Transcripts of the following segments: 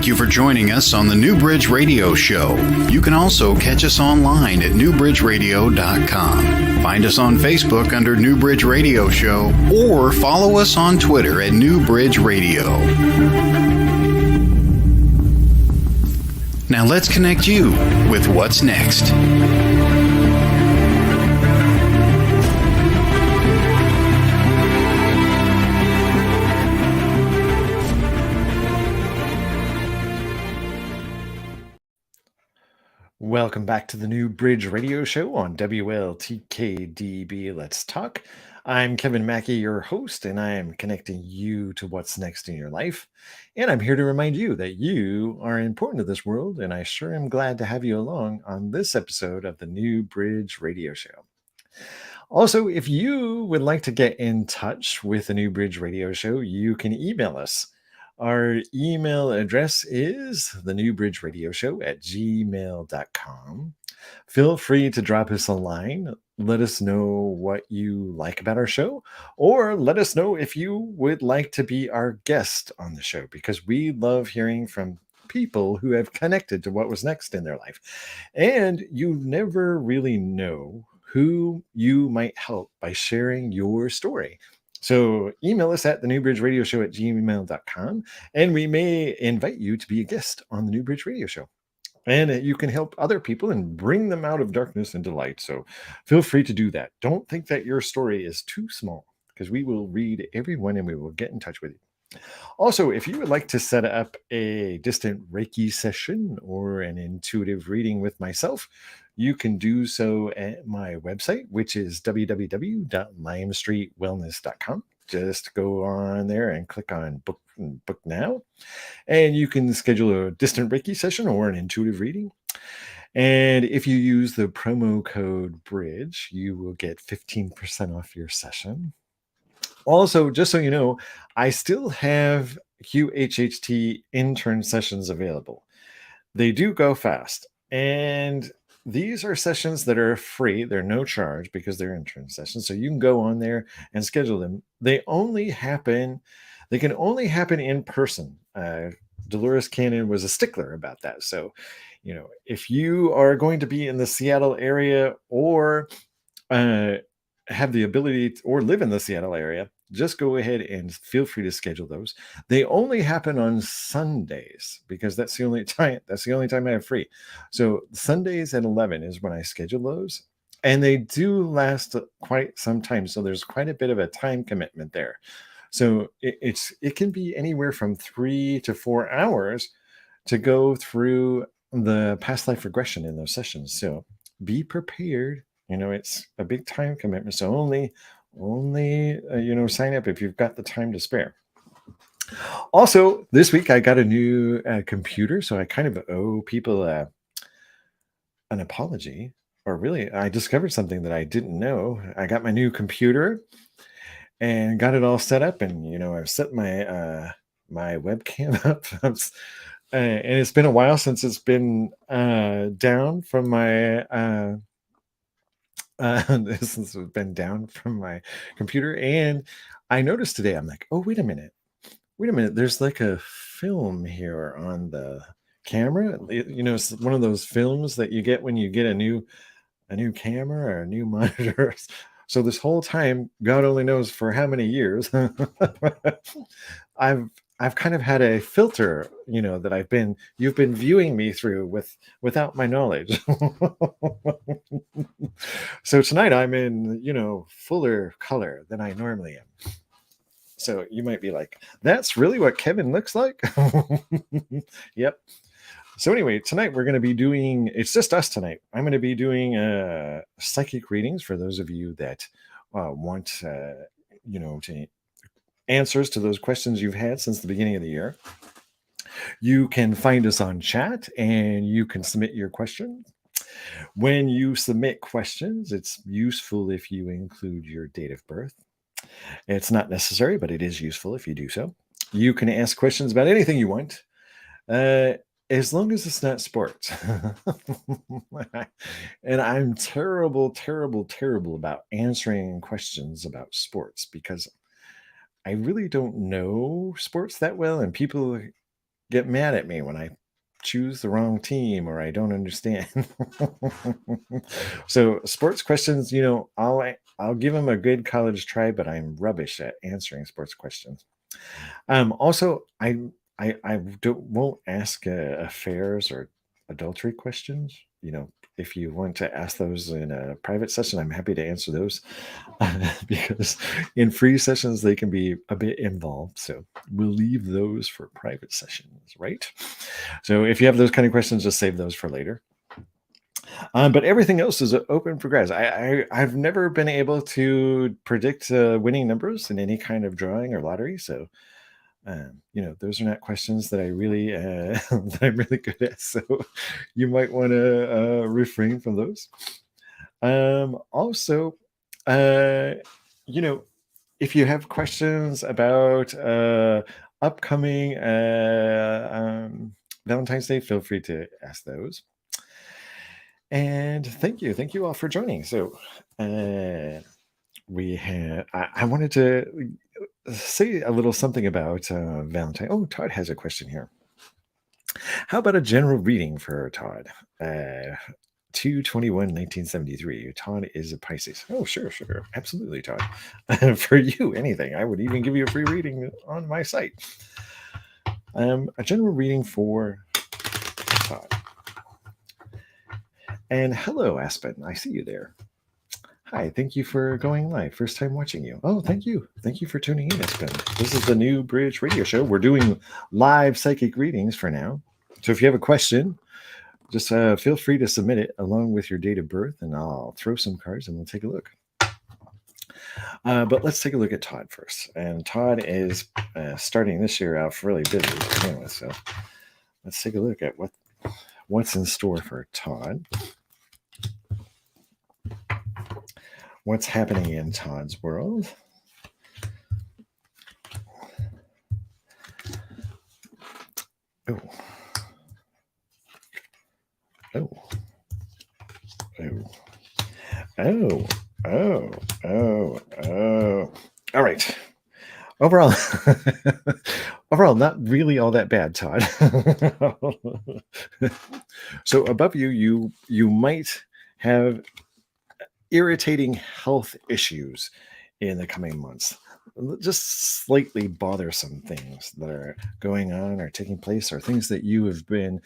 Thank you for joining us on the New Bridge Radio Show. You can also catch us online at newbridgeradio.com. Find us on Facebook under New Bridge Radio Show or follow us on Twitter at New Bridge Radio. Now let's connect you with what's next. Welcome back to the New Bridge Radio Show on WLTK-DB. Let's talk. I'm Kevin Mackey, your host, and I am connecting you to what's next in your life. And I'm here to remind you that you are important to this world, and I sure am glad to have you along on this episode of the New Bridge Radio Show. Also, if you would like to get in touch with the New Bridge Radio Show, you can email us. Our email address is thenewbridgeradioshow@gmail.com. Feel free to drop us a line. Let us know what you like about our show, or let us know if you would like to be our guest on the show, because we love hearing from people who have connected to what was next in their life. And you never really know who you might help by sharing your story. So email us at thenewbridgeradioshow@gmail.com, and we may invite you to be a guest on the New Bridge Radio Show. And you can help other people and bring them out of darkness into light. So feel free to do that. Don't think that your story is too small, because we will read every one and we will get in touch with you. Also, if you would like to set up a distant Reiki session or an intuitive reading with myself, you can do so at my website, which is www.limestreetwellness.com. Just go on there and click on book now, and you can schedule a distant Reiki session or an intuitive reading. And if you use the promo code BRIDGE, you will get 15% off your session. Also, just so you know, I still have QHHT intern sessions available. They do go fast, and these are sessions that are free. They're no charge because they're intern sessions. So you can go on there and schedule them. They can only happen in person. Dolores Cannon was a stickler about that. So, if you are going to be in the Seattle area or have the ability or live in the Seattle area, just go ahead and feel free to schedule those. They only happen on Sundays because that's the only time I have free. So Sundays at 11 is when I schedule those, and they do last quite some time. So there's quite a bit of a time commitment there. So it can be anywhere from 3 to 4 hours to go through the past life regression in those sessions. So be prepared. It's a big time commitment. So only sign up if you've got the time to spare. Also, this week I got a new computer, so I kind of owe people an apology. Or really, I discovered something that I didn't know. I got my new computer and got it all set up, and I've set my my webcam up, and it's been a while since it's been down from my. This has been down from my computer, and I noticed today, I'm like, oh, wait a minute, there's like a film here on the camera. It's one of those films that you get when you get a new camera or a new monitor. So this whole time, God only knows for how many years, I've kind of had a filter, that you've been viewing me through without my knowledge. So tonight I'm in, fuller color than I normally am. So you might be like, that's really what Kevin looks like? Yep. So anyway, tonight we're going to be doing, it's just us tonight. I'm going to be doing psychic readings for those of you that want, to answers to those questions you've had since the beginning of the year. You can find us on chat and you can submit your questions. When you submit questions, it's useful if you include your date of birth. It's not necessary, but it is useful if you do so. You can ask questions about anything you want, as long as it's not sports. And I'm terrible about answering questions about sports because I really don't know sports that well, and people get mad at me when I choose the wrong team or I don't understand. So sports questions, I'll give them a good college try, but I'm rubbish at answering sports questions. Also, won't ask affairs or adultery questions. If you want to ask those in a private session, I'm happy to answer those because in free sessions they can be a bit involved. So we'll leave those for private sessions, right? So if you have those kind of questions, just save those for later. But everything else is open for grabs. I've never been able to predict winning numbers in any kind of drawing or lottery, so those are not questions that I really that I'm really good at. So you might want to refrain from those. Also, if you have questions about upcoming Valentine's Day, feel free to ask those. And thank you all for joining. So I wanted to say a little something about Valentine. Oh, Todd has a question here. How about a general reading for Todd? 2/21/1973. Todd is a Pisces. Oh, sure. Absolutely, Todd. For you, anything. I would even give you a free reading on my site. A general reading for Todd. And hello, Aspen. I see you there. Hi, thank you for going live. First time watching you. Oh, thank you. Thank you for tuning in, Aspen. This is the New Bridge Radio Show. We're doing live psychic readings for now. So if you have a question, just feel free to submit it along with your date of birth, and I'll throw some cards and we'll take a look. But let's take a look at Todd first. And Todd is starting this year out really busy to begin with. So let's take a look at what's in store for Todd. What's happening in Todd's world? All right. Overall, not really all that bad, Todd. So above you might have irritating health issues in the coming months. Just slightly bothersome things that are going on or taking place, or things that you have been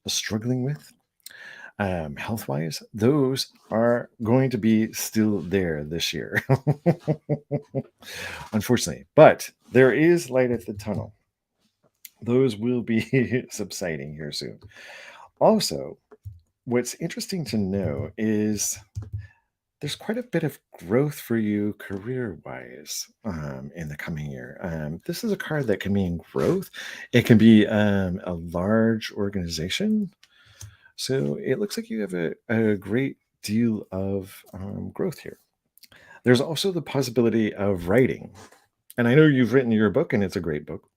struggling with health-wise. Those are going to be still there this year, unfortunately. But there is light at the tunnel. Those will be subsiding here soon. Also, what's interesting to know is there's quite a bit of growth for you career-wise in the coming year. This is a card that can mean growth. It can be a large organization. So it looks like you have a great deal of growth here. There's also the possibility of writing. And I know you've written your book, and it's a great book.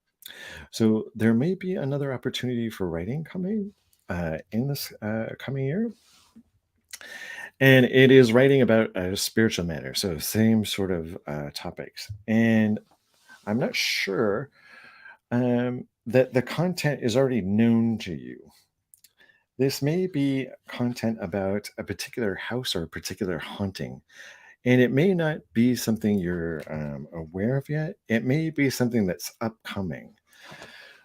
So there may be another opportunity for writing coming in this coming year. And it is writing about a spiritual matter, so same sort of topics. And I'm not sure that the content is already known to you. This may be content about a particular house or a particular haunting. And it may not be something you're aware of yet. It may be something that's upcoming.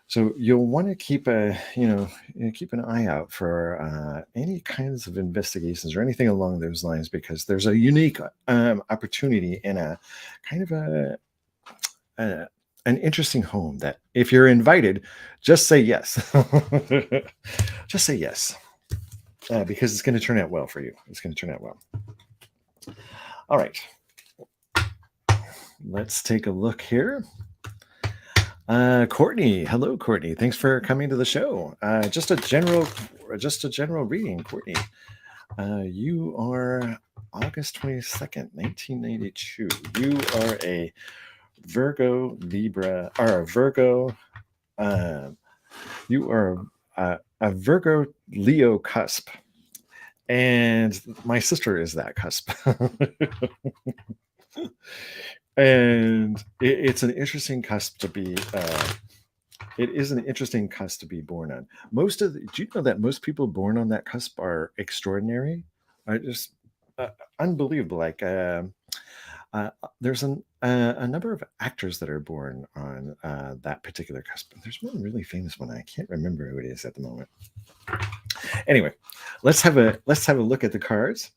So you'll want to keep an eye out for any kinds of investigations or anything along those lines, because there's a unique opportunity in a kind of an interesting home that, if you're invited, just say yes. Just say yes, because it's going to turn out well for you. It's going to turn out well. All right. Let's take a look here. Courtney, hello, Courtney. Thanks for coming to the show. Just a general reading, Courtney. You are August 22nd, 1992. You are a Virgo Libra, or a Virgo. You are a Virgo Leo cusp, and my sister is that cusp. And it's an interesting cusp to be It is an interesting cusp to be born on. Do you know that most people born on that cusp are extraordinary? Are just uh, unbelievable. Like there's a number of actors that are born on that particular cusp. There's one really famous one. I can't remember who it is at the moment. Anyway, let's have a look at the cards,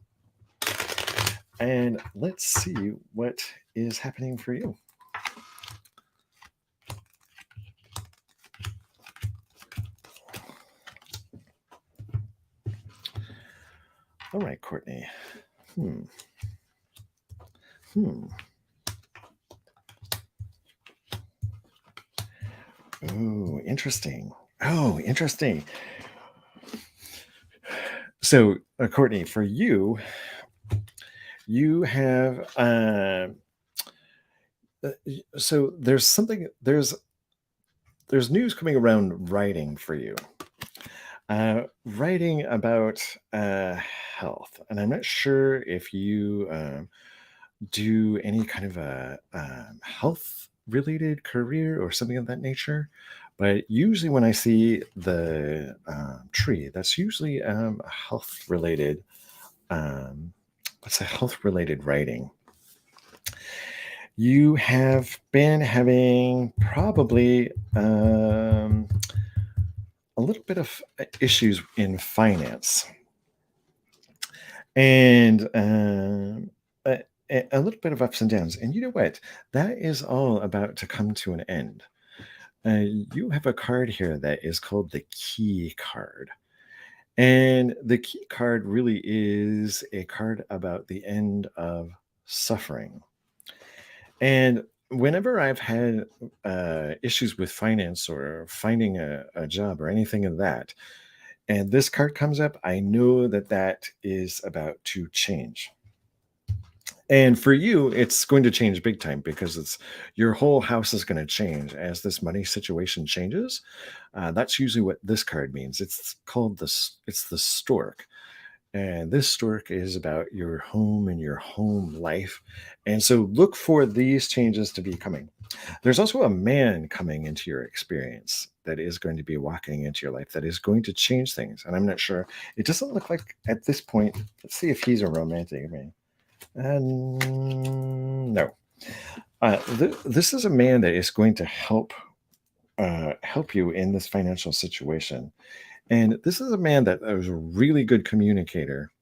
and let's see what is happening for you. All right, Courtney. Oh, interesting. Oh, interesting. So, Courtney, for you, you have so there's news coming around writing for you. Writing about health, and I'm not sure if you do any kind of a health related career or something of that nature. But usually, when I see the tree, that's usually a health related. What's a health related writing? You have been having probably a little bit of issues in finance, and a little bit of ups and downs. And you know what? That is all about to come to an end. You have a card here that is called the key card. And the key card really is a card about the end of suffering. And whenever I've had issues with finance or finding a job or anything of that, and this card comes up, I know that that is about to change. And for you, it's going to change big time because it's your whole house is going to change as this money situation changes. That's usually what this card means. It's called it's the stork. And this stork is about your home and your home life. And so look for these changes to be coming. There's also a man coming into your experience that is going to be walking into your life that is going to change things. And I'm not sure. It doesn't look like at this point. Let's see if he's a romantic man. No. This is a man that is going to help you in this financial situation. And this is a man that is a really good communicator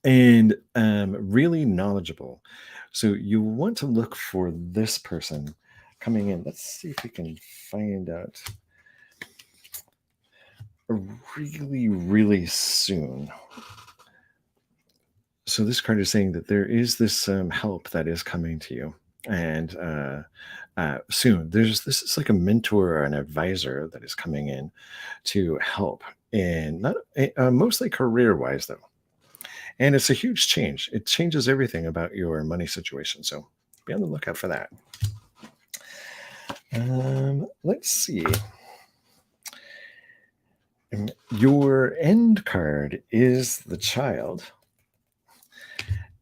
and really knowledgeable. So you want to look for this person coming in. Let's see if we can find out really, really soon. So this card is saying that there is this help that is coming to you, and soon. This is like a mentor or an advisor that is coming in to help, and not mostly career wise though. And it's a huge change. It changes everything about your money situation. So be on the lookout for that. Let's see. Your end card is the child.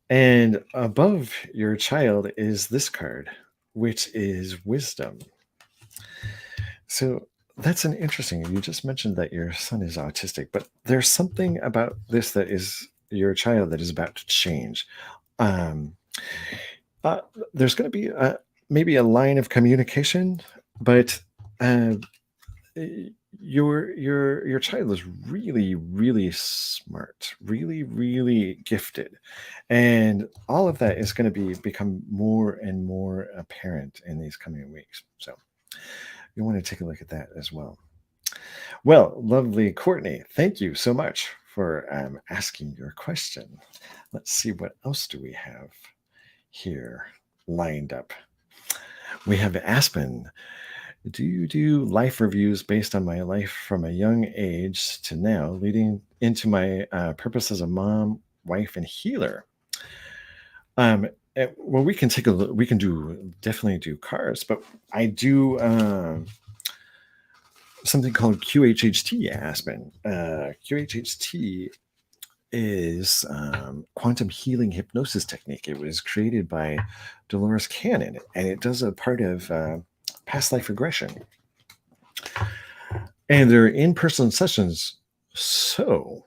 And above your child is this card, which is wisdom. So that's an interesting. You just mentioned that your son is autistic, but there's something about this that is your child that is about to change. There's going to be maybe a line of communication, but your child is really, really smart, really, really gifted, and all of that is going to become more and more apparent in these coming weeks. So you want to take a look at that as well. Well, lovely Courtney, thank you so much for asking your question. Let's see, what else do we have here lined up? We have Aspen. Do you do life reviews based on my life from a young age to now, leading into my purpose as a mom, wife, and healer? Well, we can take a look. We can definitely do cards, but I do something called QHHT, Aspen. QHHT is quantum healing hypnosis technique. It was created by Dolores Cannon, and it does a part of past life regression. and they're in-person sessions. So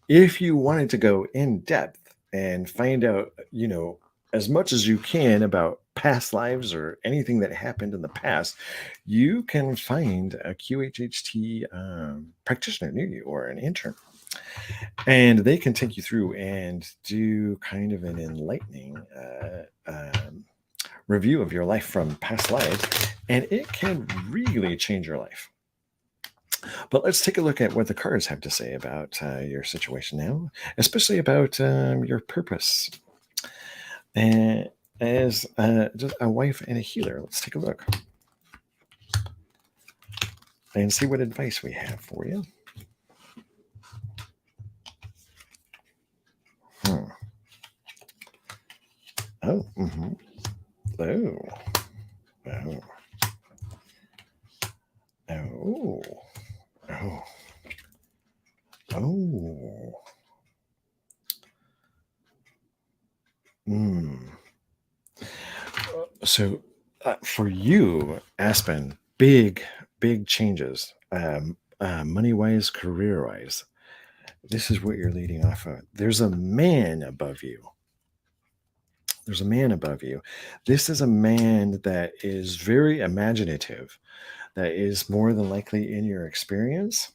if you wanted to go in depth and find out, as much as you can about past lives or anything that happened in the past, you can find a QHHT practitioner near you or an intern. And they can take you through and do kind of an enlightening review of your life from past lives. And it can really change your life. But let's take a look at what the cards have to say about your situation now, especially about your purpose. And as just a wife and a healer, let's take a look and see what advice we have for you. Oh, mm-hmm. Oh, oh, oh, oh, oh. So for you, Aspen, big changes, money-wise, career-wise. This is what you're leading off of. There's a man above you. There's a man above you. This is a man that is very imaginative, that is more than likely in your experience.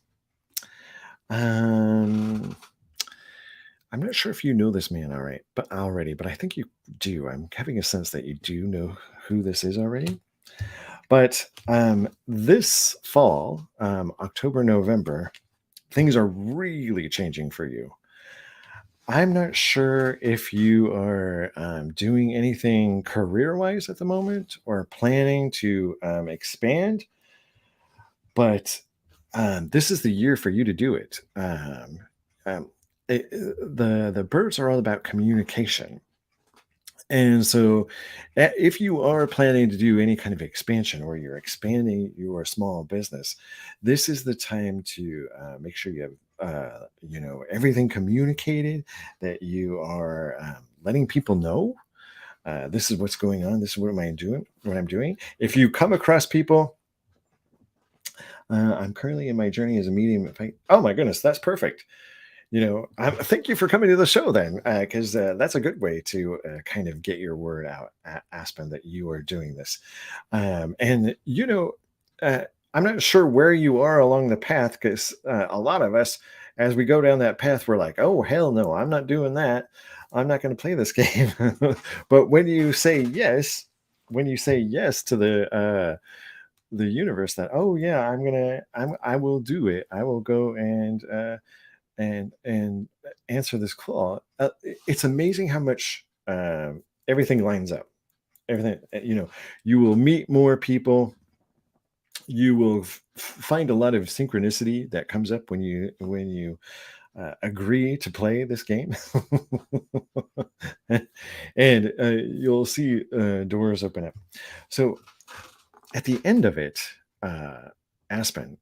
I'm not sure if you know this man already, but I think you do. I'm having a sense that you do know who this is already. But this fall, October, November, things are really changing for you. I'm not sure if you are doing anything career-wise at the moment or planning to expand, but this is the year for you to do it. The birds are all about communication. And so, if you are planning to do any kind of expansion or you're expanding your small business, this is the time to make sure you have everything communicated, that you are letting people know this is what's going on, this is what I'm doing. If you come across people, I'm currently in my journey as a medium. Oh my goodness, that's perfect. Thank you for coming to the show then, because that's a good way to kind of get your word out, Aspen, that you are doing this. And I'm not sure where you are along the path, because a lot of us, as we go down that path, we're like, oh, hell no, I'm not doing that. I'm not going to play this game. But when you say yes to the universe, that, oh yeah, I will do it. I will go and answer this call. It's amazing how much everything lines up. Everything, you will meet more people. You will find a lot of synchronicity that comes up when you agree to play this game. And you'll see doors open up. So at the end of it, Aspen,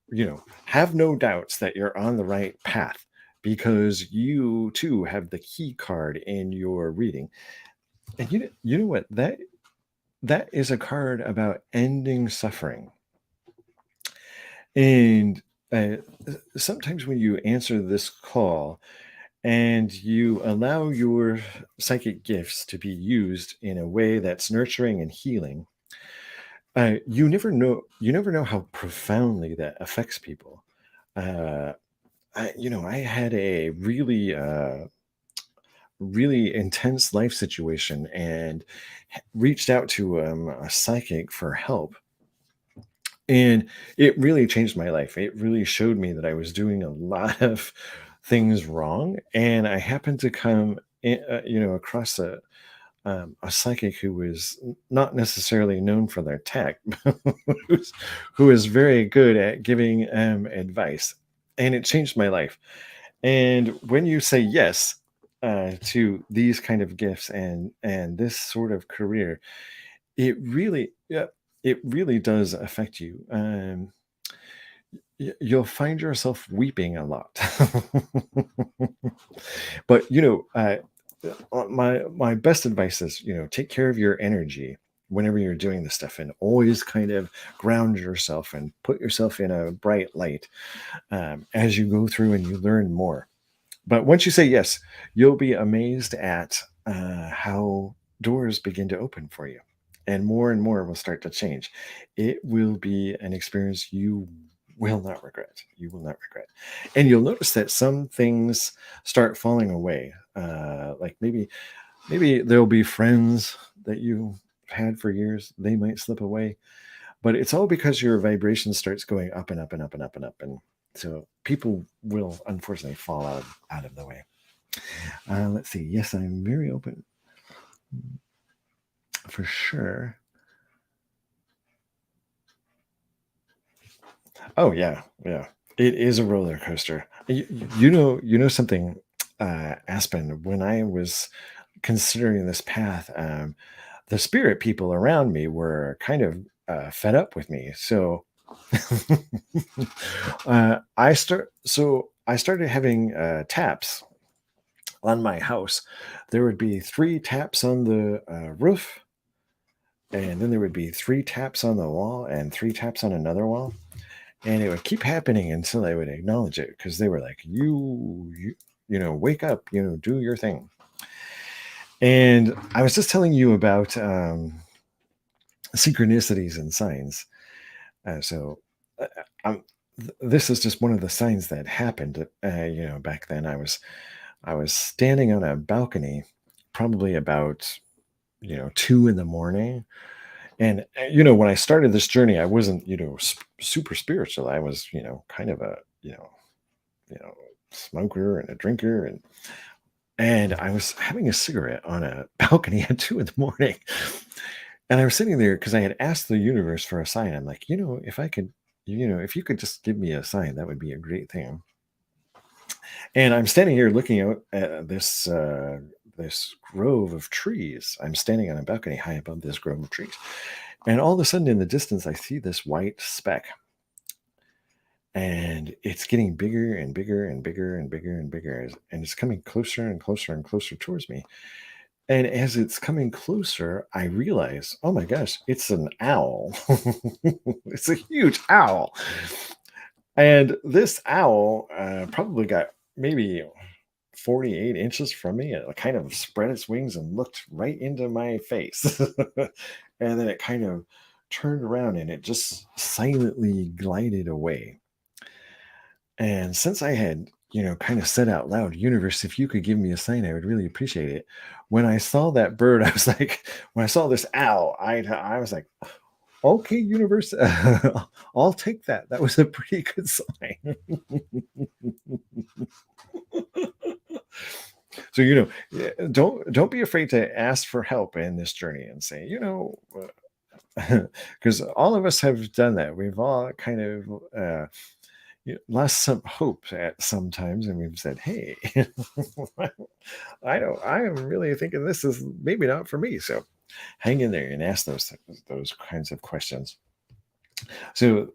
have no doubts that you're on the right path, because you too have the key card in your reading. And you know what? That is a card about ending suffering. And sometimes when you answer this call and you allow your psychic gifts to be used in a way that's nurturing and healing, you never know how profoundly that affects people. I had a really intense life situation and reached out to a psychic for help. And it really changed my life. It really showed me that I was doing a lot of things wrong. And I happened to come across a psychic who was not necessarily known for their tech, who is very good at giving advice. And it changed my life. And when you say yes to these kind of gifts and this sort of career, it really, yeah, it really does affect you. You'll find yourself weeping a lot. But my best advice is, take care of your energy whenever you're doing this stuff, and always kind of ground yourself and put yourself in a bright light as you go through and you learn more. But once you say yes, you'll be amazed at how doors begin to open for you, and more will start to change. It will be an experience you will not regret. You will not regret. And you'll notice that some things start falling away. Like maybe there'll be friends that you had for years. They might slip away, but it's all because your vibration starts going up and up and up and up and up. And so people will unfortunately fall out of the way. Let's see. Yes, I'm very open for sure. Oh yeah, yeah. It is a roller coaster. You know something, Aspen. When I was considering this path, the spirit people around me were kind of fed up with me. So I started having taps on my house. There would be 3 taps on the roof, and then there would be 3 taps on the wall and 3 taps on another wall, and it would keep happening until I would acknowledge it, because they were like, you know, wake up, you know, do your thing. And I was just telling you about synchronicities and signs. So this is just one of the signs that happened. You know, back then I was standing on a balcony, probably about 2 in the morning. And you know, when I started this journey, I wasn't super spiritual. I was kind of a you know smoker and a drinker, and I was having a cigarette on a balcony at 2 in the morning. And I was sitting there because I had asked the universe for a sign. I'm like, if I could, if you could just give me a sign, that would be a great thing. And I'm standing here looking out at this grove of trees. I'm standing on a balcony high above this grove of trees. And all of a sudden in the distance, I see this white speck. And it's getting bigger and bigger and bigger and bigger and bigger. And it's coming closer and closer and closer towards me. And as it's coming closer, I realize, oh my gosh, it's an owl. It's a huge owl. And this owl probably got maybe 48 inches from me. It kind of spread its wings and looked right into my face. And then it kind of turned around and it just silently glided away. And since I had, kind of said out loud, universe, if you could give me a sign, I would really appreciate it. When I saw that bird, I was like, when I saw this owl, I was like, okay, universe, I'll take that. That was a pretty good sign. So, don't be afraid to ask for help in this journey and say, because all of us have done that. We've all kind of lost some hope at sometimes, and we've said, hey, I am really thinking this is maybe not for me. So hang in there and ask those kinds of questions. So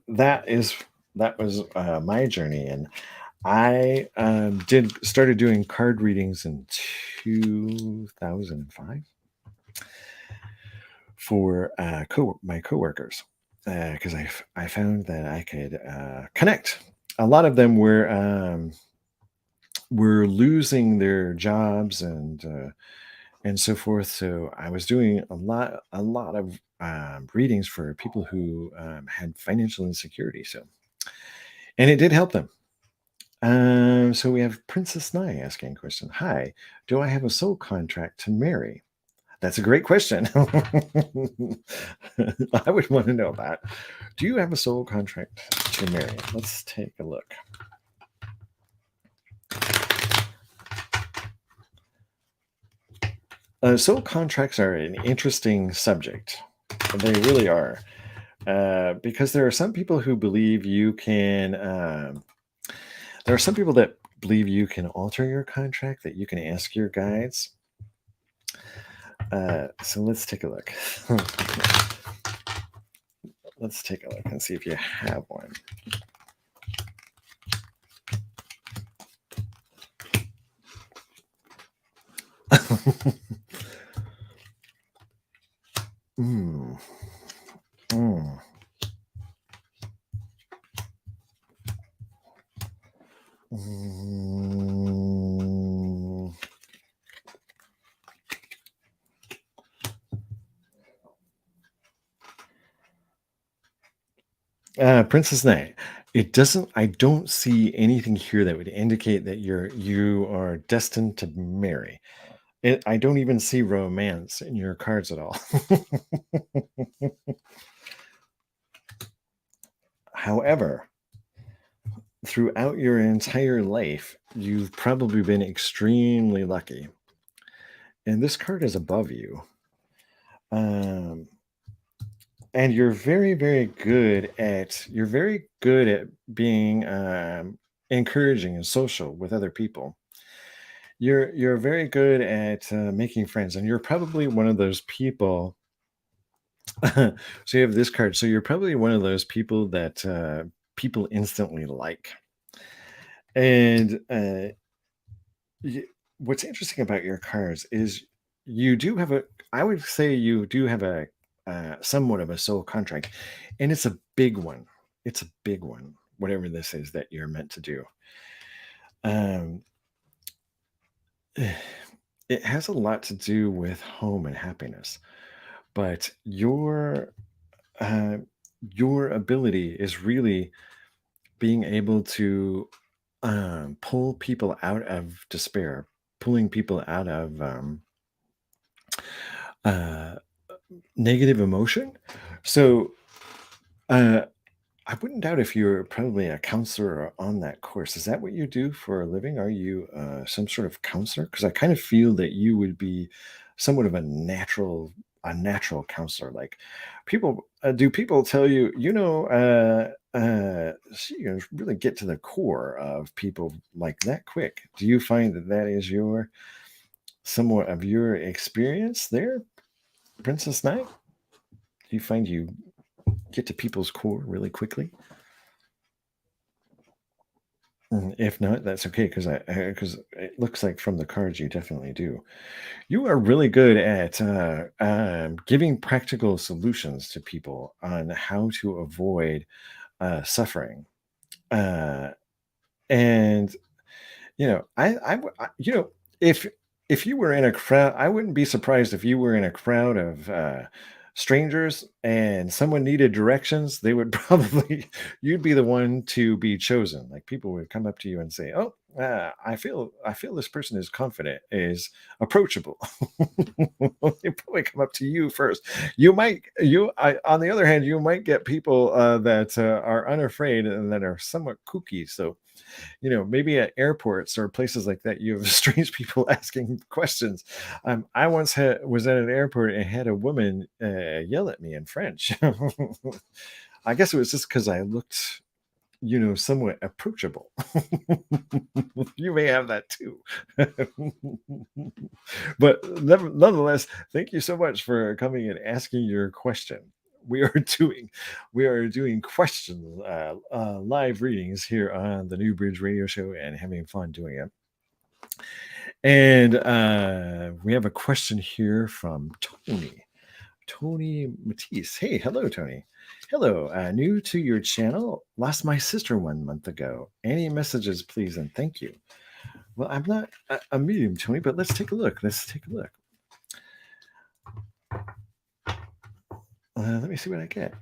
that was my journey, and I started doing card readings in 2005 for my coworkers, because I found that I could connect. A lot of them were losing their jobs and so forth. So I was doing a lot of readings for people who had financial insecurity. And it did help them. So we have Princess Nye asking a question. Hi, do I have a soul contract to marry? That's a great question. I would want to know that. Do you have a soul contract to marry? Let's take a look. Soul contracts are an interesting subject. They really are. Because there are some people who believe you can... there are some people that believe you can alter your contract, that you can ask your guides. So let's take a look. Let's take a look and see if you have one. Mm, Princess Knight. It doesn't. I don't see anything here that would indicate that you are destined to marry. I don't even see romance in your cards at all. However, throughout your entire life, you've probably been extremely lucky. And this card is above you. Um, and you're very good at being encouraging and social with other people. You're very good at making friends, and you're probably one of those people. So you have this card. So you're probably one of those people that people instantly like. And what's interesting about your cards is you do have a. I would say you do have a somewhat of a soul contract, and it's a big one. It's a big one. Whatever this is that you're meant to do. Um, it has a lot to do with home and happiness, but uh, your ability is really being able to pull people out of despair, pulling people out of uh, negative emotion. So uh, I wouldn't doubt if you're probably a counselor on that course. Is that what you do for a living? Are you some sort of counselor? Because I kind of feel that you would be somewhat of a natural counselor. Like people, do people tell you, so you can really get to the core of people like that quick? Do you find that that is your somewhat of your experience there, Princess Knight? Do you find you get to people's core really quickly? If not, that's okay because it looks like from the cards you definitely do. You are really good at giving practical solutions to people on how to avoid suffering. Uh, and you know, if you were in a crowd, I wouldn't be surprised if you were in a crowd of strangers and someone needed directions. They would probably you'd be the one to be chosen. Like people would come up to you and say, "Oh, I feel this person is confident, is approachable." They probably come up to you first. On the other hand, you might get people that are unafraid and that are somewhat kooky. So maybe at airports or places like that, you have strange people asking questions. I once was at an airport and had a woman yell at me in French. I guess it was just because I looked, somewhat approachable. You may have that too. But nonetheless, thank you so much for coming and asking your question. We are doing questions, live readings here on the New Bridge Radio Show, and having fun doing it. And we have a question here from Tony Matisse. Hey, hello, Tony. Hello, new to your channel. Lost my sister 1 month ago. Any messages, please, and thank you. Well, I'm not a medium, Tony, but let's take a look. Let me see what I get.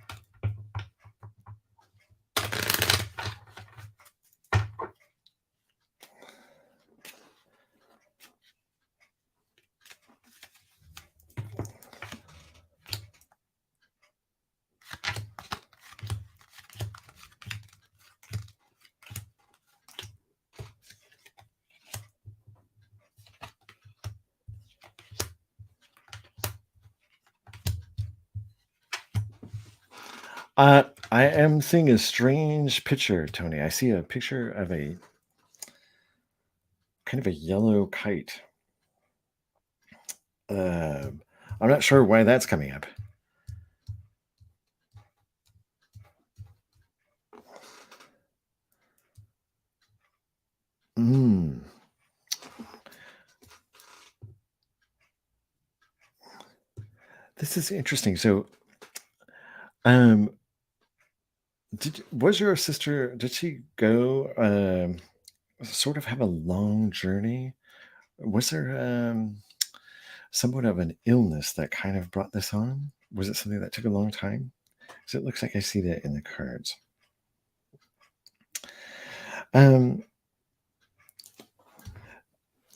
I am seeing a strange picture, Tony. I see a picture of a kind of a yellow kite. I'm not sure why that's coming up. Mm. This is interesting. So, um, was your sister? Did she go? sort of have a long journey. Was there somewhat of an illness that kind of brought this on? Was it something that took a long time? Because it looks like I see that in the cards.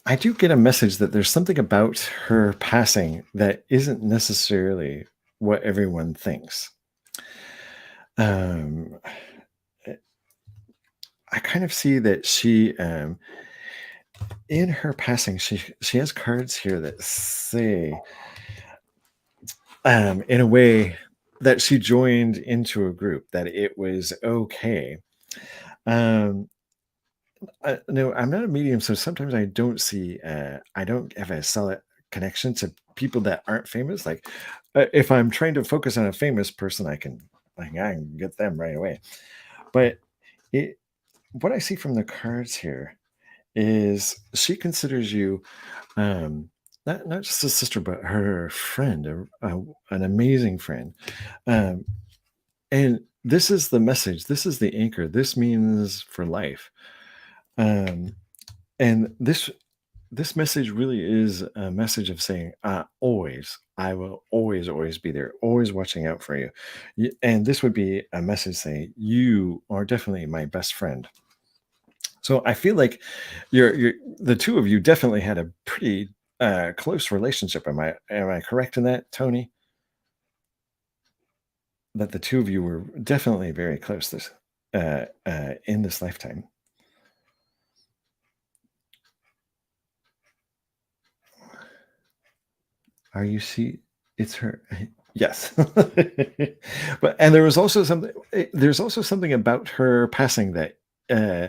I do get a message that there's something about her passing that isn't necessarily what everyone thinks. I kind of see that she, in her passing, she has cards here that say, in a way, that she joined into a group, that it was okay. No, I'm not a medium, so sometimes I don't see. I don't have a solid connection to people that aren't famous. Like, if I'm trying to focus on a famous person, I can get them right away. But it, what I see from the cards here is she considers you, not just a sister, but her friend, an amazing friend. Um, and this is the message. This is the anchor. This means for life. Um, and this message really is a message of saying, always, I will always be there, always watching out for you. And this would be a message saying, you are definitely my best friend. So I feel like you're the two of you definitely had a pretty close relationship. Am I correct in that, Tony? That the two of you were definitely very close in this lifetime. Are you see? It's her. Yes, but and there was also something. There's also something about her passing that uh,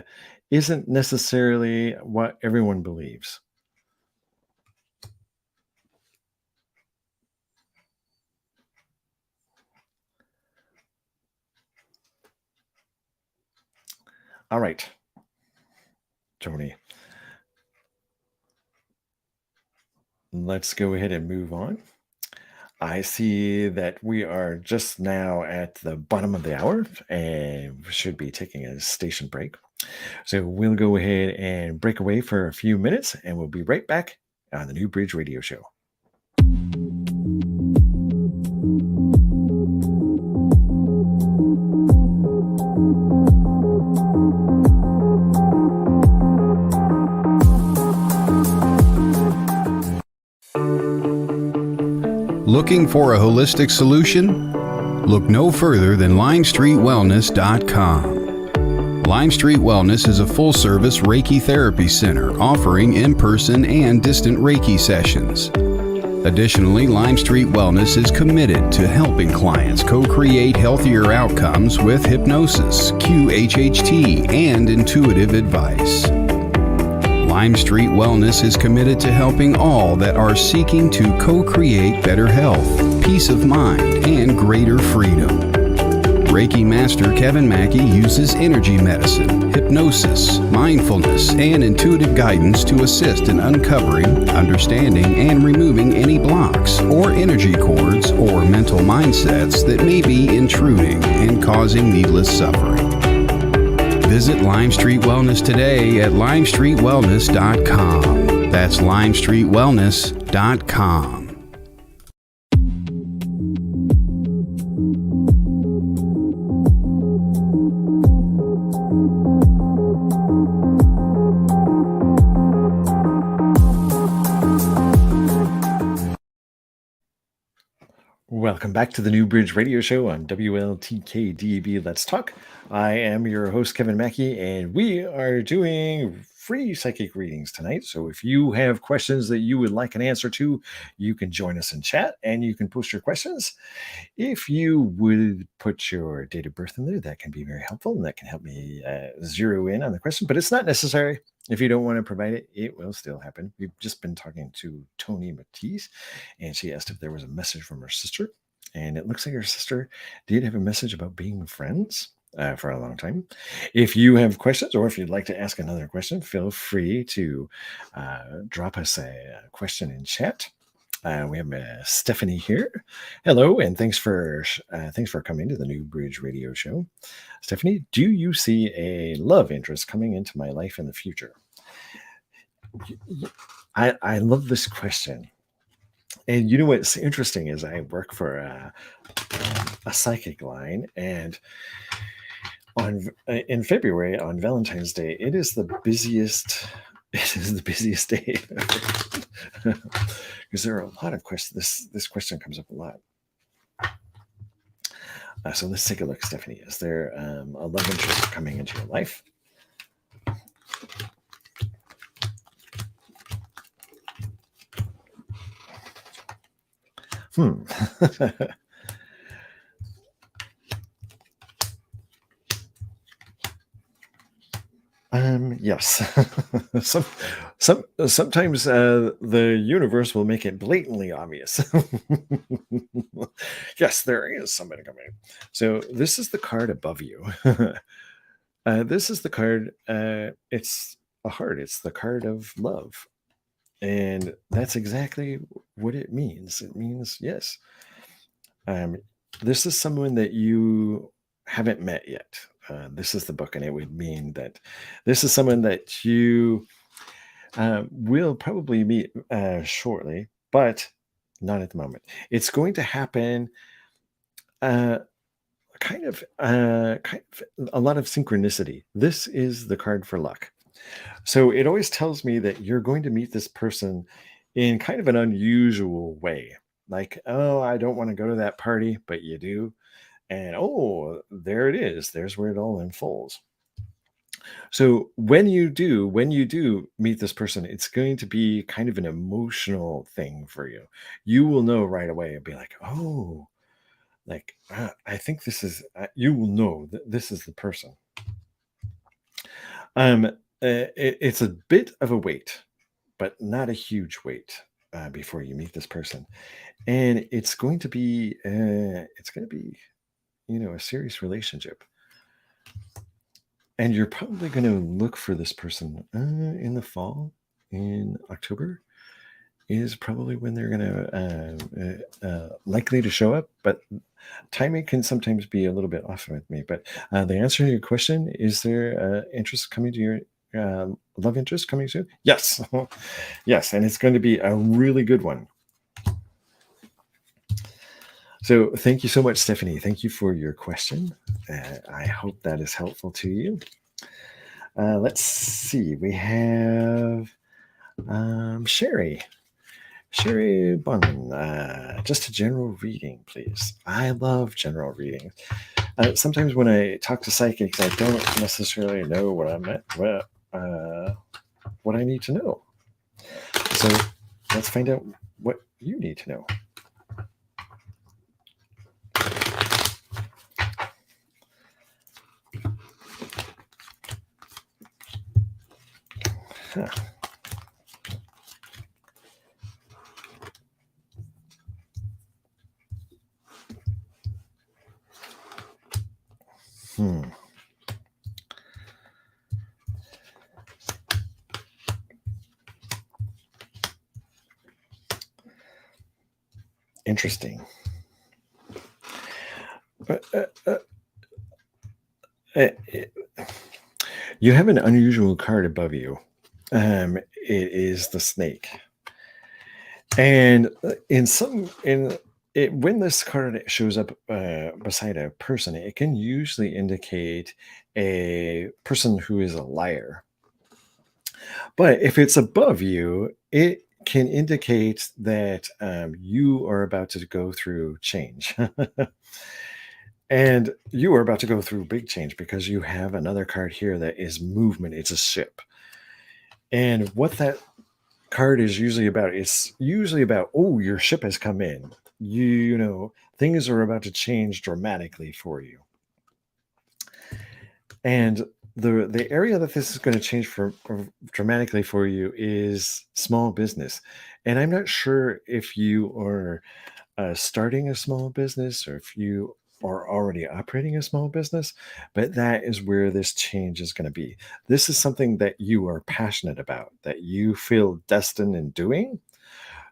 isn't necessarily what everyone believes. All right, Tony. Let's go ahead and move on. I see that we are just now at the bottom of the hour and should be taking a station break. So we'll go ahead and break away for a few minutes and we'll be right back on the New Bridge Radio Show. Looking for a holistic solution? Look no further than LimestreetWellness.com. Lime Street Wellness is a full-service Reiki therapy center offering in-person and distant Reiki sessions. Additionally, Lime Street Wellness is committed to helping clients co-create healthier outcomes with hypnosis, QHHT, and intuitive advice. Lime Street Wellness is committed to helping all that are seeking to co-create better health, peace of mind, and greater freedom. Reiki Master Kevin Mackey uses energy medicine, hypnosis, mindfulness, and intuitive guidance to assist in uncovering, understanding, and removing any blocks or energy cords or mental mindsets that may be intruding and causing needless suffering. Visit Lime Street Wellness today at LimestreetWellness.com. That's LimestreetWellness.com. Welcome back to the New Bridge Radio Show on WLTK-DB. Let's talk. I am your host, Kevin Mackey, and we are doing free psychic readings tonight. So if you have questions that you would like an answer to, you can join us in chat and you can post your questions. If you would put your date of birth in there, that can be very helpful and that can help me zero in on the question, but it's not necessary. If you don't want to provide it, it will still happen. We've just been talking to Tony Matisse, and she asked if there was a message from her sister. And it looks like her sister did have a message about being friends for a long time. If you have questions or if you'd like to ask another question, feel free to drop us a question in chat. We have Stephanie here. Hello, and thanks for coming to the New Bridge Radio Show. Stephanie, do you see a love interest coming into my life in the future? I love this question. And you know what's interesting is I work for a psychic line, and in February on Valentine's Day, it is the busiest. It is the busiest day because there are a lot of questions. This question comes up a lot. So let's take a look, Stephanie. Is there a love interest coming into your life? Yes. Sometimes the universe will make it blatantly obvious. Yes, there is somebody coming. So this is the card above you. This is the card. It's a heart. It's the card of love, and that's exactly what it means. It means yes. This is someone that you haven't met yet. This is the book, and it would mean that this is someone that you will probably meet shortly, but not at the moment. It's going to happen kind of a lot of synchronicity. This is the card for luck. So it always tells me that you're going to meet this person in kind of an unusual way. Like, oh, I don't want to go to that party, but you do. And oh, there it is. There's where it all unfolds. So when you do meet this person, it's going to be kind of an emotional thing for you. You will know right away and be like, oh, like I think this is. You will know that this is the person. It's a bit of a wait, but not a huge wait before you meet this person, and it's going to be a serious relationship. And you're probably going to look for this person in the fall, in October, is probably when they're going to likely to show up. But timing can sometimes be a little bit off with me. But the answer to your question, is there interest coming to your love interest coming soon? Yes. Yes. And it's going to be a really good one. So thank you so much, Stephanie. Thank you for your question. I hope that is helpful to you. Let's see. We have Sherry. Sherry Bunn. Just a general reading, please. I love general readings. Sometimes when I talk to psychics, I don't necessarily know what I need to know. So let's find out what you need to know. Huh. Interesting. You have an unusual card above you. It is the snake, and when this card shows up beside a person, it can usually indicate a person who is a liar. But if it's above you, it can indicate that you are about to go through change. And you are about to go through big change because you have another card here that is movement. It's a ship. And what that card is usually about, it's usually about, oh, your ship has come in. You know, things are about to change dramatically for you. And the area that this is going to change dramatically for you is small business. And I'm not sure if you are starting a small business or if you are already operating a small business, but that is where this change is going to be. This is something that you are passionate about, that you feel destined in doing.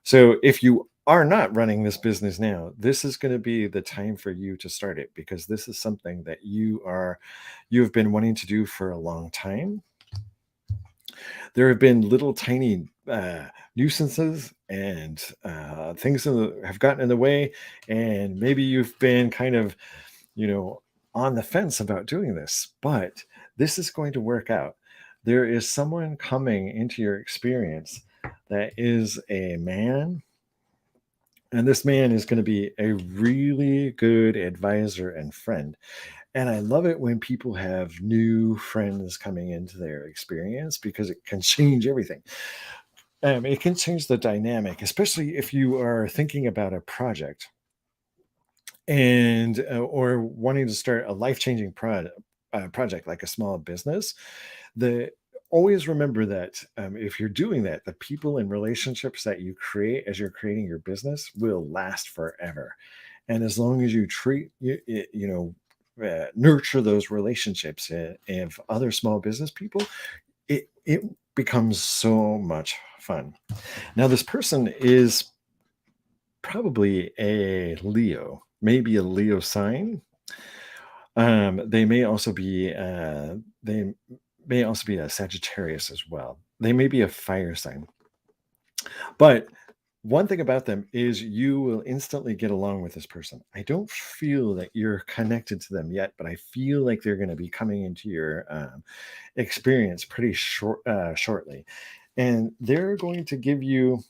So if you are not running this business now, this is going to be the time for you to start it, because this is something that you've been wanting to do for a long time. There have been little tiny nuisances and things have gotten in the way, and maybe you've been kind of, you know, on the fence about doing this, but this is going to work out. There is someone coming into your experience that is a man, and this man is going to be a really good advisor and friend. And I love it when people have new friends coming into their experience, because it can change everything. It can change the dynamic, especially if you are thinking about a project and or wanting to start a life-changing project like a small business. The Always remember that if you're doing that, the people and relationships that you create as you're creating your business will last forever. And as long as you nurture those relationships of other small business people, it becomes so much fun. Now, this person is probably a Leo, maybe a Leo sign. They may also be a Sagittarius as well. They may be a fire sign. But one thing about them is you will instantly get along with this person. I don't feel that you're connected to them yet, but I feel like they're going to be coming into your experience pretty shortly. And they're going to give you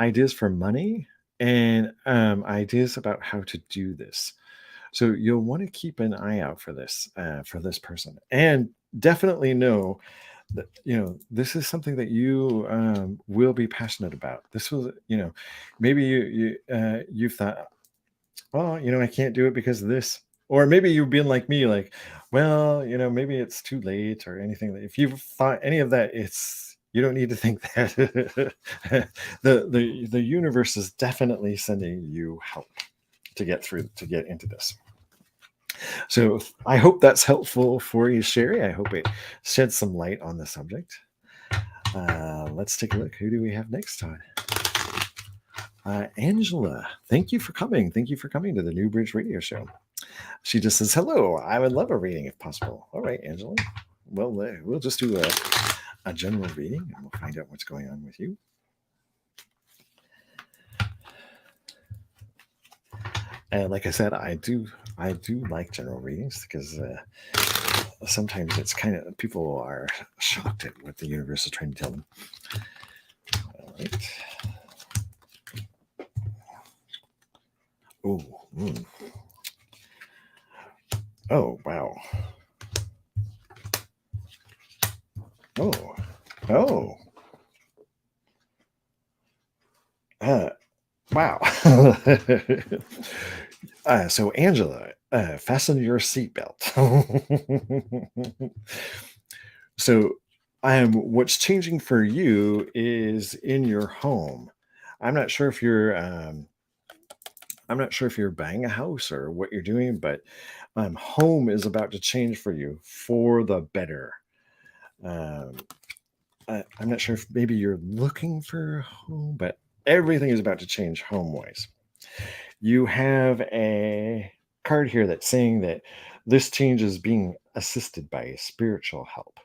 ideas for money and ideas about how to do this. So you'll want to keep an eye out for this person, and definitely know that, this is something that you will be passionate about. This was, maybe you've thought, oh, I can't do it because of this. Or maybe you've been like me, like, well, maybe it's too late or anything. If you've thought any of that, you don't need to think that. The universe is definitely sending you help to get into this. So I hope that's helpful for you, Sherry. I hope it sheds some light on the subject. Let's take a look. Who do we have next time? Angela, thank you for coming. Thank you for coming to the New Bridge Radio Show. She just says, hello, I would love a reading if possible. All right, Angela. Well, we'll just do a general reading and we'll find out what's going on with you. And like I said, I do like general readings, because sometimes it's kind of, people are shocked at what the universe is trying to tell them. All right. Oh, oh, wow. Oh. Wow. So Angela, fasten your seatbelt. So what's changing for you is in your home. I'm not sure if you're buying a house or what you're doing, but home is about to change for you for the better. I'm not sure if maybe you're looking for a home, but everything is about to change home-wise. You have a card here that's saying that this change is being assisted by spiritual help.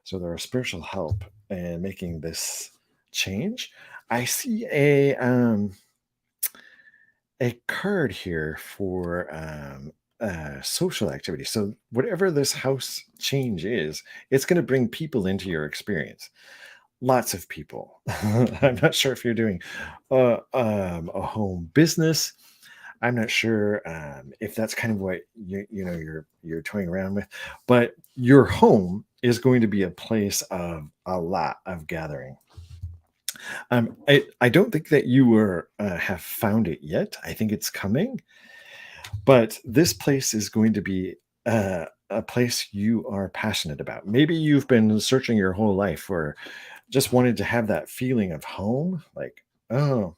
So there are spiritual help in making this change. I see a card here for social activity. So whatever this house change is, it's going to bring people into your experience. Lots of people. I'm not sure if you're doing a home business. I'm not sure if that's kind of what you're toying around with, but your home is going to be a place of a lot of gathering. I don't think that you have found it yet. I think it's coming, but this place is going to be a place you are passionate about. Maybe you've been searching your whole life for, just wanted to have that feeling of home, like, oh,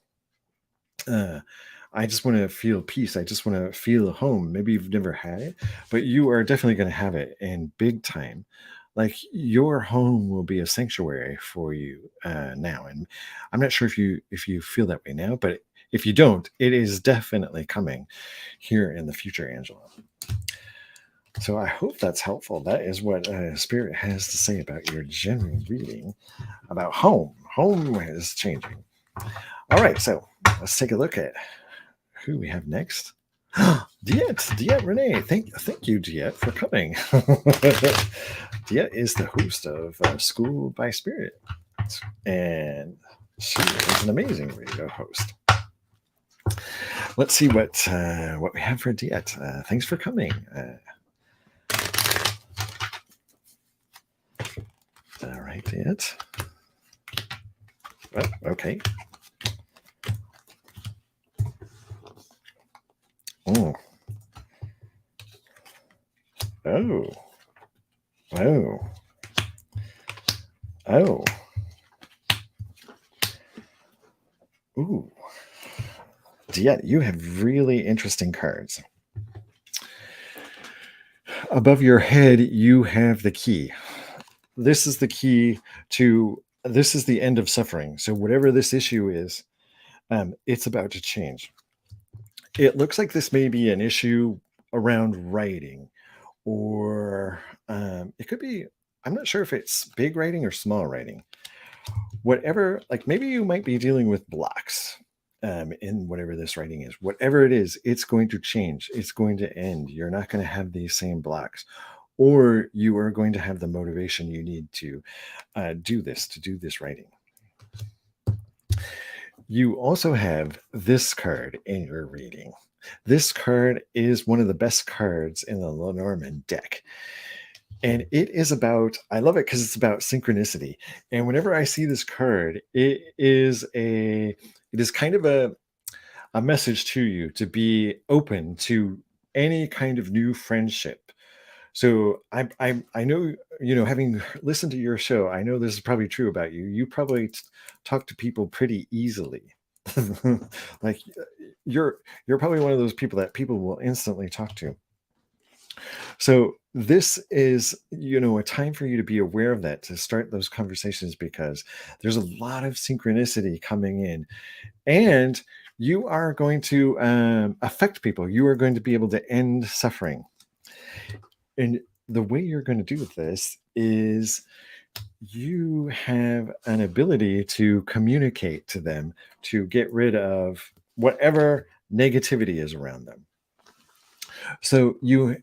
I just want to feel peace. I just want to feel home. Maybe you've never had it, but you are definitely going to have it in big time. Like, your home will be a sanctuary for you now. And I'm not sure if you feel that way now, but If you don't, it is definitely coming here in the future, Angela. So I hope that's helpful. That is what Spirit has to say about your general reading about home. Home is changing. All right, so let's take a look at who we have next. Diet Renee. Thank you, Diet, for coming. Diet is the host of School by Spirit, and she is an amazing radio host. Let's see what we have for Diet. Thanks for coming. All right, Diet. Oh, okay. Oh. Oh. Oh. Oh. Ooh. Diet, you have really interesting cards. Above your head, you have the key. This is the key to, this is the end of suffering. So whatever this issue is, it's about to change. It looks like this may be an issue around writing, or it could be, I'm not sure if it's big writing or small writing. Whatever, like maybe you might be dealing with blocks in whatever this writing is. Whatever it is, it's going to change. It's going to end. You're not going to have these same blocks, or you are going to have the motivation you need to do this writing. You also have this card in your reading. This card is one of the best cards in the Lenormand deck. And it is about, I love it because it's about synchronicity. And whenever I see this card, it is kind of a message to you to be open to any kind of new friendship. So I know, having listened to your show, I know this is probably true about you. You probably talk to people pretty easily. Like you're probably one of those people that people will instantly talk to. So this is, a time for you to be aware of that, to start those conversations, because there's a lot of synchronicity coming in, and you are going to affect people. You are going to be able to end suffering. And the way you're going to do this is you have an ability to communicate to them, to get rid of whatever negativity is around them. So you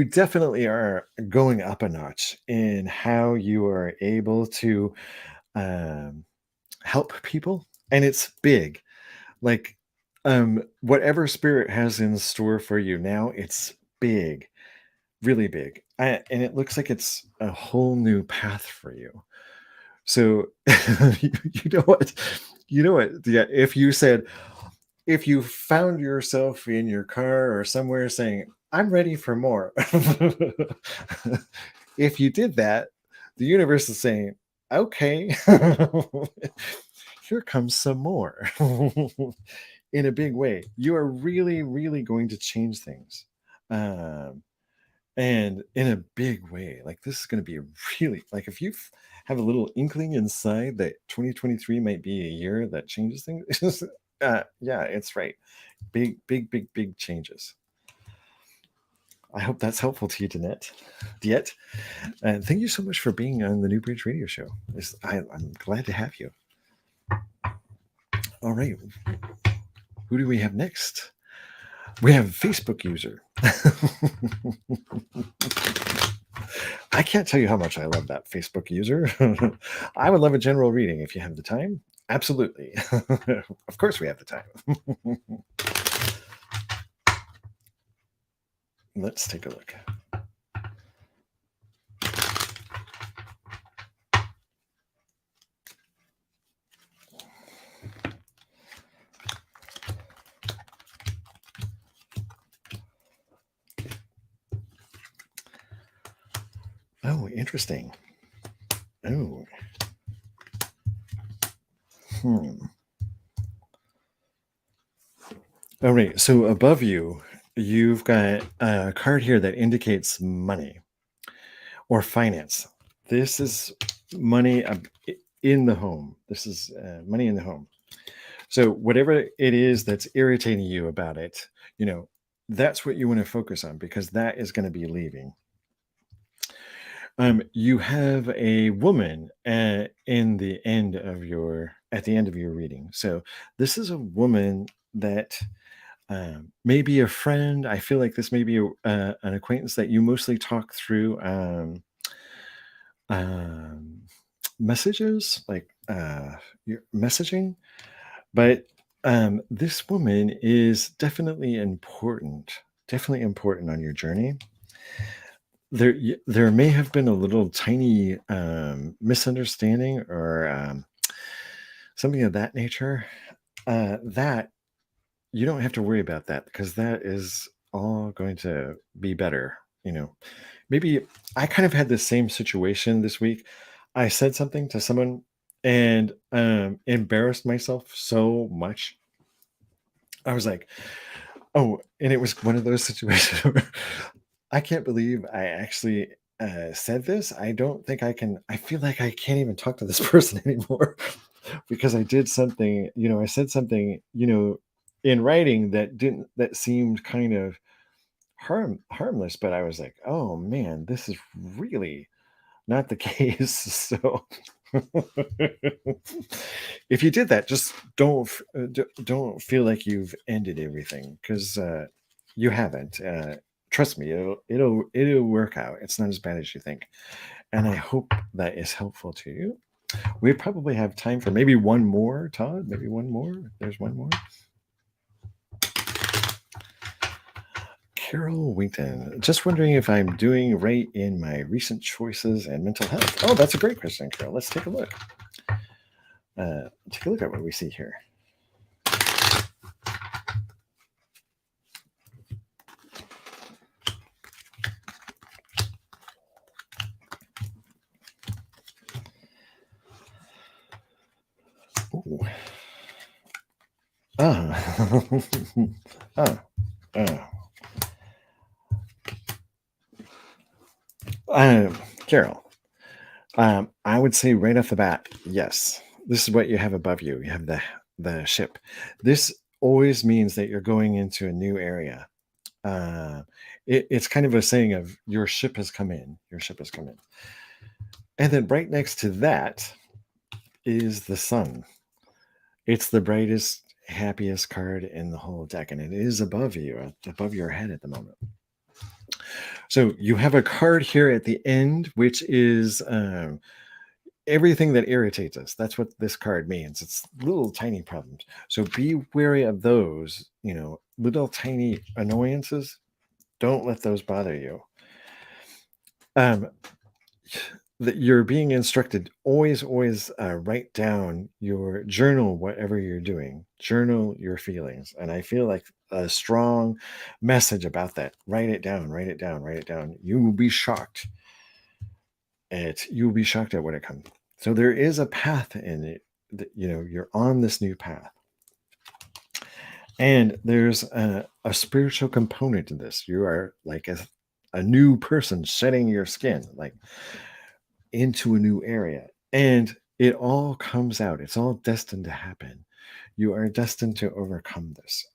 definitely are going up a notch in how you are able to help people, and it's big. Like whatever Spirit has in store for you now, it's big, really big, and it looks like it's a whole new path for you. So you know what? Yeah, if you found yourself in your car or somewhere saying, I'm ready for more. If you did that, the universe is saying, okay, here comes some more. In a big way. You are really, really going to change things. And in a big way. Like this is going to be really, like if you have a little inkling inside that 2023 might be a year that changes things, yeah, it's right. Big, big, big, big changes. I hope that's helpful to you, Diet. And thank you so much for being on the New Bridge Radio Show. I'm glad to have you. All right. Who do we have next? We have a Facebook user. I can't tell you how much I love that Facebook user. I would love a general reading if you have the time. Absolutely. Of course we have the time. Let's take a look. Oh, interesting. Oh. All right. So above you, you've got a card here that indicates money or finance. This is money in the home. This is money in the home. So whatever it is that's irritating you about it, that's what you want to focus on, because that is going to be leaving. You have a woman at the end of your reading. So this is a woman that may be a friend. I feel like this may be an acquaintance that you mostly talk through messages, like your messaging. But this woman is definitely important on your journey. There may have been a little tiny misunderstanding or something of that nature. That you don't have to worry about that, because that is all going to be better. Maybe I kind of had the same situation this week. I said something to someone and embarrassed myself so much. I was like, oh, and it was one of those situations where I can't believe I actually said this. I don't think I can. I feel like I can't even talk to this person anymore because I did something, I said something, in writing that seemed kind of harmless, but I was like, oh man, this is really not the case. So if you did that, just don't feel like you've ended everything, because you haven't. Trust me, it'll work out. It's not as bad as you think, and I hope that is helpful to you. We probably have time for maybe one more, Todd. Maybe one more. There's one more. Carol Wington, just wondering if I'm doing right in my recent choices and mental health. Oh, that's a great question, Carol. Let's take a look. Take a look at what we see here. Ooh. Carol, I would say right off the bat, yes. This is what you have above you. You have the ship. This always means that you're going into a new area. It's kind of a saying of your ship has come in. Your ship has come in. And then right next to that is the sun. It's the brightest, happiest card in the whole deck, and it is above you, above your head at the moment. So you have a card here at the end, which is everything that irritates us. That's what this card means. It's little tiny problems. So be wary of those, little tiny annoyances. Don't let those bother you. That you're being instructed, always write down your journal, whatever you're doing, journal your feelings. And I feel like a strong message about that. Write it down. You will be shocked at what it comes. So there is a path in it that, you're on this new path. And there's a spiritual component to this. You are like a new person shedding your skin, like into a new area, and it all comes out. It's all destined to happen. You are destined to overcome this,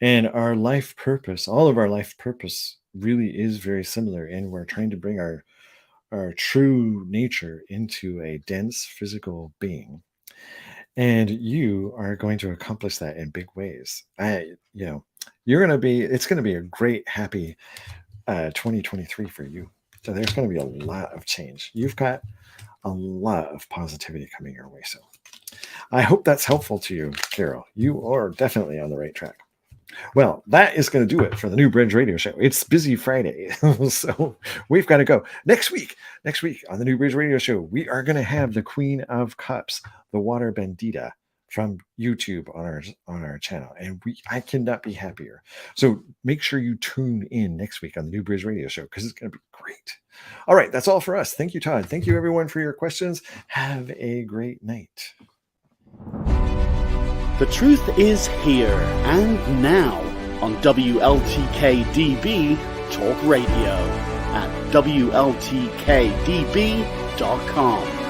and our life purpose, all of our life purpose, really is very similar, and we're trying to bring our true nature into a dense physical being, and you are going to accomplish that in big ways. It's going to be a great, happy 2023 for you. So there's going to be a lot of change. You've got a lot of positivity coming your way. So I hope that's helpful to you, Carol. You are definitely on the right track. Well, that is going to do it for the New Bridge Radio Show. It's busy Friday, so we've got to go. Next week on the New Bridge Radio Show, we are going to have the Queen of Cups, the Water Bendita, from YouTube on our channel, and I cannot be happier. So make sure you tune in next week on the New Bridge Radio Show, because it's going to be great. All right, that's all for us. Thank you, Todd. Thank you, everyone, for your questions. Have a great night. The truth is here and now on WLTK-DB Talk Radio at WLTK-DB.com.